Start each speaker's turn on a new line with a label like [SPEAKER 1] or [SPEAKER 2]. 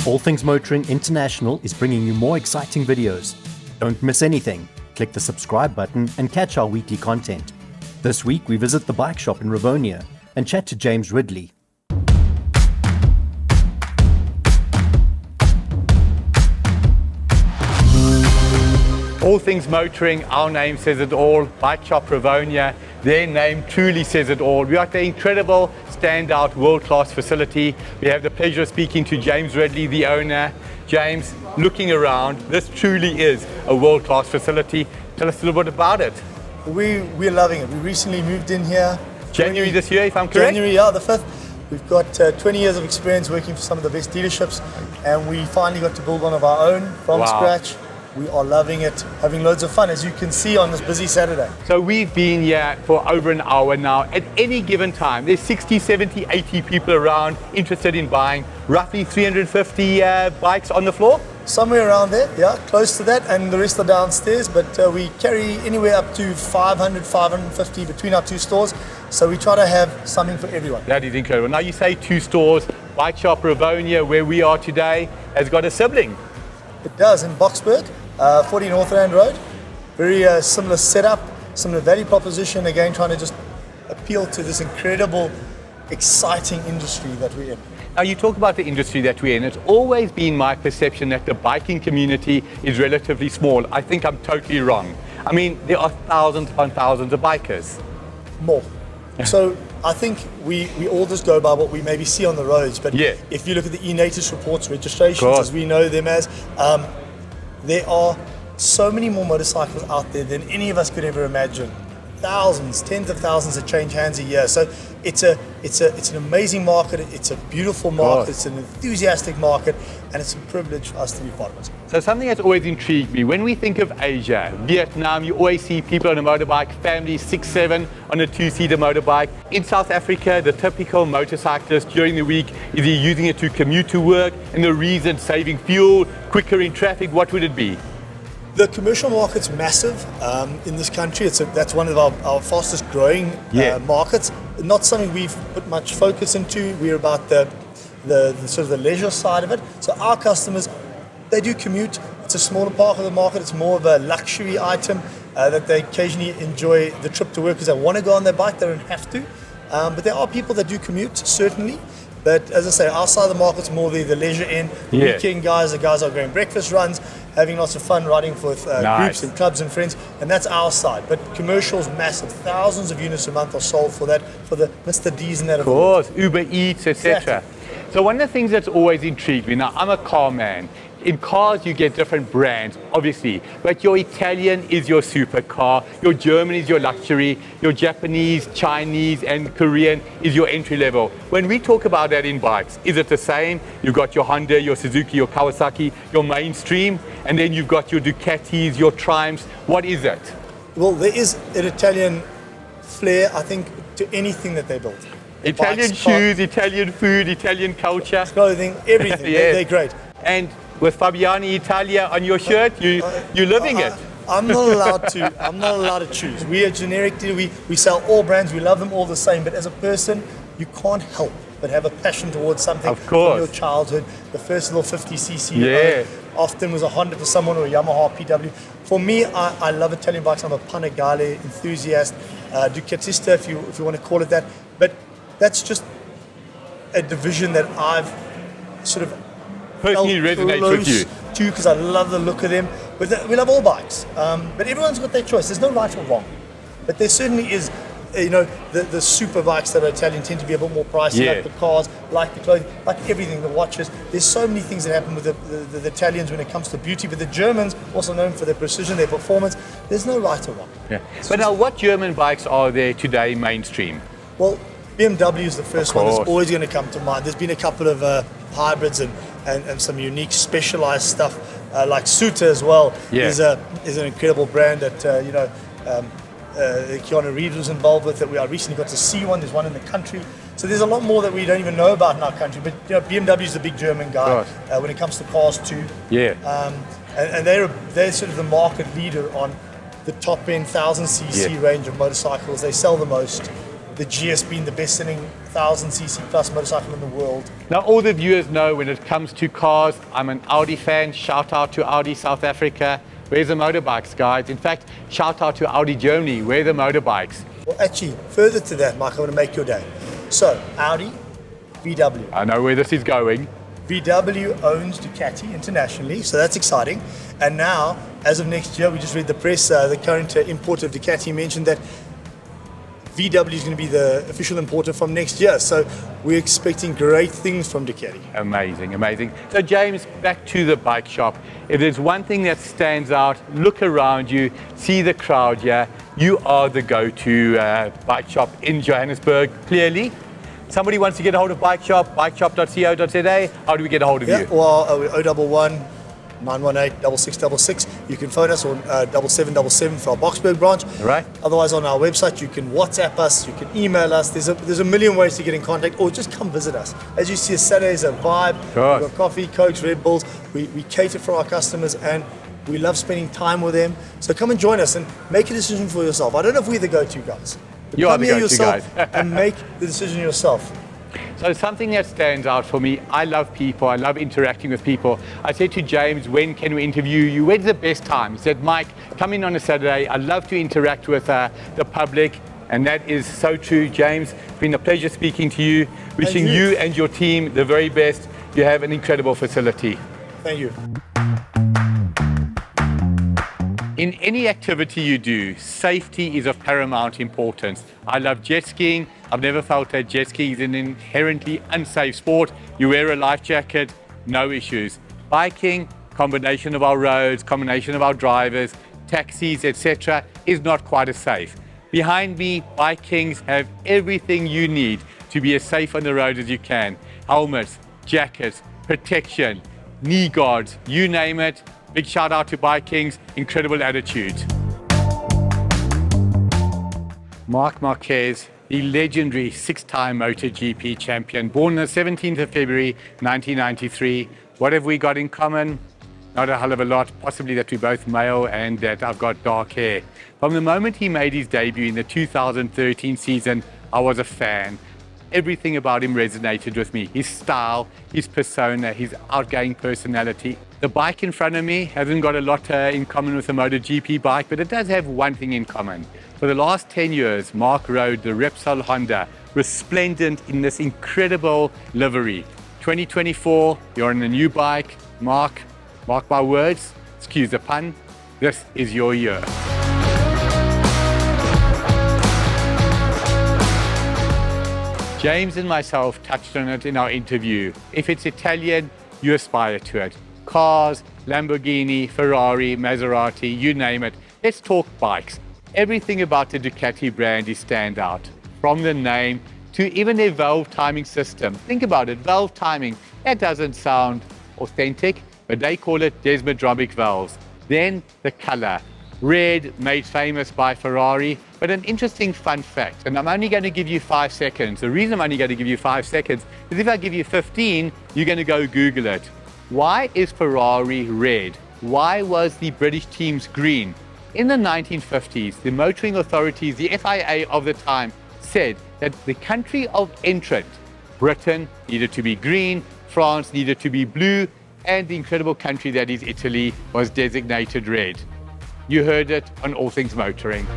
[SPEAKER 1] All Things Motoring International is bringing you more exciting videos. Don't miss anything. Click the subscribe button and catch our weekly content. This week we visit the bike shop in Rivonia and chat to James Ridley.
[SPEAKER 2] All Things Motoring, our name says it all. Bike Shop Rivonia, their name truly says it all. We are at the incredible, standout, world-class facility. We have the pleasure of speaking to James Ridley, the owner. James, looking around, this truly is a world-class facility. Tell us a little bit about it.
[SPEAKER 3] We're loving it. We recently moved in here.
[SPEAKER 2] January this year, if I'm correct?
[SPEAKER 3] January, yeah, the 5th. We've got 20 years of experience working for some of the best dealerships, and we finally got to build one of our own from scratch. We are loving it, having loads of fun, as you can see on this busy Saturday.
[SPEAKER 2] So we've been here for over an hour now. At any given time, there's 60, 70, 80 people around interested in buying roughly 350 bikes on the floor?
[SPEAKER 3] Somewhere around there, yeah, close to that, and the rest are downstairs, but we carry anywhere up to 500, 550 between our two stores, so we try to have something for everyone.
[SPEAKER 2] That is incredible. Now you say two stores, Bike Shop Rivonia, where we are today, has got a sibling.
[SPEAKER 3] It does, in Boksburg. 40 Northrand Road, very similar setup, similar value proposition, again trying to just appeal to this incredible, exciting industry that we're in.
[SPEAKER 2] Now you talk about the industry that we're in. It's always been my perception that the biking community is relatively small. I think I'm totally wrong. I mean, there are thousands upon thousands of bikers.
[SPEAKER 3] More. So I think we all just go by what we maybe see on the roads, but if you look at the e-Natus reports, registrations, as we know them as, there are so many more motorcycles out there than any of us could ever imagine. Thousands, tens of thousands that change hands a year. So it's an amazing market. It's a beautiful market. It's an enthusiastic market, and it's a privilege for us to be part of it.
[SPEAKER 2] So something that's always intrigued me, when we think of Asia, Vietnam, you always see people on a motorbike, families 6, 7 on a 2-seater motorbike. In South Africa, the typical motorcyclist during the week is he using it to commute to work, and the reason saving fuel, quicker in traffic, what would it be?
[SPEAKER 3] The commercial market's massive in this country. That's one of our fastest growing markets. Not something we've put much focus into. We're about the sort of the leisure side of it. So our customers, they do commute. It's a smaller part of the market. It's more of a luxury item that they occasionally enjoy the trip to work because they want to go on their bike. They don't have to. But there are people that do commute, certainly. But as I say, our side of the market's more the leisure end. Weekend guys, the guys are going breakfast runs, having lots of fun riding with groups and clubs and friends, and that's our side. But commercial's massive. Thousands of units a month are sold for that, for the Mr. D's and that.
[SPEAKER 2] Of course, Uber Eats, etc. Exactly. So one of the things that's always intrigued me, now I'm a car man. In cars, you get different brands, obviously, but your Italian is your supercar, your German is your luxury, your Japanese, Chinese, and Korean is your entry level. When we talk about that in bikes, is it the same? You've got your Honda, your Suzuki, your Kawasaki, your mainstream, and then you've got your Ducatis, your Triumphs. What is it?
[SPEAKER 3] Well, there is an Italian flair, I think, to anything that they build.
[SPEAKER 2] Italian shoes, Italian food, Italian culture.
[SPEAKER 3] Clothing, everything. They're great.
[SPEAKER 2] And with Fabiani Italia on your shirt, you're living it.
[SPEAKER 3] I'm not allowed to. I'm not allowed to choose. We are generic. We sell all brands. We love them all the same. But as a person, you can't help but have a passion towards something from your childhood. The first little 50cc often was a Honda for someone or a Yamaha PW. For me, I love Italian bikes. I'm a Panigale enthusiast, Ducatista, if you want to call it that. But that's just a division that I've sort of
[SPEAKER 2] personally resonates with you
[SPEAKER 3] too, because I love the look of them. But we love all bikes, but everyone's got their choice. There's no right or wrong, but there certainly is. The super bikes that are Italian tend to be a bit more pricey, like the cars, like the clothing, like everything, the watches. There's so many things that happen with the Italians when it comes to beauty, but the Germans, also known for their precision, their performance, there's no right or wrong.
[SPEAKER 2] But now, what German bikes are there today mainstream?
[SPEAKER 3] Well, BMW is the first one that's always going to come to mind. There's been a couple of hybrids and some unique specialized stuff, like Suter as well is an incredible brand that Keanu Reeves was involved with, that I recently got to see one. There's one in the country. So there's a lot more that we don't even know about in our country. But BMW is the big German guy when it comes to cars too. And they're sort of the market leader on the top end 1000cc range of motorcycles. They sell the most. the GS being the best-selling 1000cc plus motorcycle in the world.
[SPEAKER 2] Now, all the viewers know when it comes to cars, I'm an Audi fan. Shout out to Audi South Africa. Where's the motorbikes, guys? In fact, shout out to Audi Germany. Where are the motorbikes?
[SPEAKER 3] Well, actually, further to that, Mike, I want to make your day. So, Audi, VW.
[SPEAKER 2] I know where this is going.
[SPEAKER 3] VW owns Ducati internationally, so that's exciting. And now, as of next year, we just read the press, the current importer of Ducati mentioned that VW is going to be the official importer from next year. So we're expecting great things from Ducati.
[SPEAKER 2] Amazing, amazing. So James, back to the bike shop. If there's one thing that stands out, look around you, see the crowd here. You are the go-to bike shop in Johannesburg, clearly. Somebody wants to get a hold of Bike Shop, bikeshop.co.za. How do we get a hold of you?
[SPEAKER 3] Well, 011 918 6666. You can phone us on 7777 for our Boksburg branch.
[SPEAKER 2] All right.
[SPEAKER 3] Otherwise, on our website, you can WhatsApp us, you can email us. There's a million ways to get in contact, or just come visit us. As you see, Saturday's a vibe. We've got coffee, Cokes, Red Bulls. We cater for our customers, and we love spending time with them. So come and join us and make a decision for yourself. I don't know if we're the go-to guys. But
[SPEAKER 2] you are
[SPEAKER 3] come
[SPEAKER 2] the
[SPEAKER 3] here
[SPEAKER 2] go-to
[SPEAKER 3] yourself
[SPEAKER 2] guys.
[SPEAKER 3] and make the decision yourself.
[SPEAKER 2] So something that stands out for me, I love people, I love interacting with people. I said to James, when can we interview you? When's the best time? He said, Mike, come in on a Saturday. I love to interact with the public. And that is so true, James. It's been a pleasure speaking to you. Wishing you and your team the very best. You have an incredible facility.
[SPEAKER 3] Thank you.
[SPEAKER 2] In any activity you do, safety is of paramount importance. I love jet skiing. I've never felt that jet skiing is an inherently unsafe sport. You wear a life jacket, no issues. Biking, combination of our roads, combination of our drivers, taxis, etc., is not quite as safe. Behind me, Bike Kings have everything you need to be as safe on the road as you can. Helmets, jackets, protection, knee guards, you name it. Big shout out to Bike Kings, incredible attitude. Marc Marquez, the legendary 6-time MotoGP champion, born on the 17th of February, 1993. What have we got in common? Not a hell of a lot, possibly that we're both male and that I've got dark hair. From the moment he made his debut in the 2013 season, I was a fan. Everything about him resonated with me. His style, his persona, his outgoing personality. The bike in front of me hasn't got a lot in common with a MotoGP bike, but it does have one thing in common. For the last 10 years, Marc rode the Repsol Honda, resplendent in this incredible livery. 2024, you're on a new bike. Marc, mark my words, excuse the pun, this is your year. James and myself touched on it in our interview. If it's Italian, you aspire to it. Cars, Lamborghini, Ferrari, Maserati, you name it. Let's talk bikes. Everything about the Ducati brand is standout. From the name to even their valve timing system. Think about it, valve timing. That doesn't sound authentic, but they call it desmodromic valves. Then the color. Red, made famous by Ferrari. But an interesting fun fact, and I'm only going to give you 5 seconds. The reason I'm only going to give you 5 seconds is if I give you 15, you're going to go Google it. Why is Ferrari red? Why was the British teams green? In the 1950s, the motoring authorities, the FIA of the time, said that the country of entrant, Britain, needed to be green, France needed to be blue, and the incredible country that is Italy was designated red. You heard it on All Things Motoring.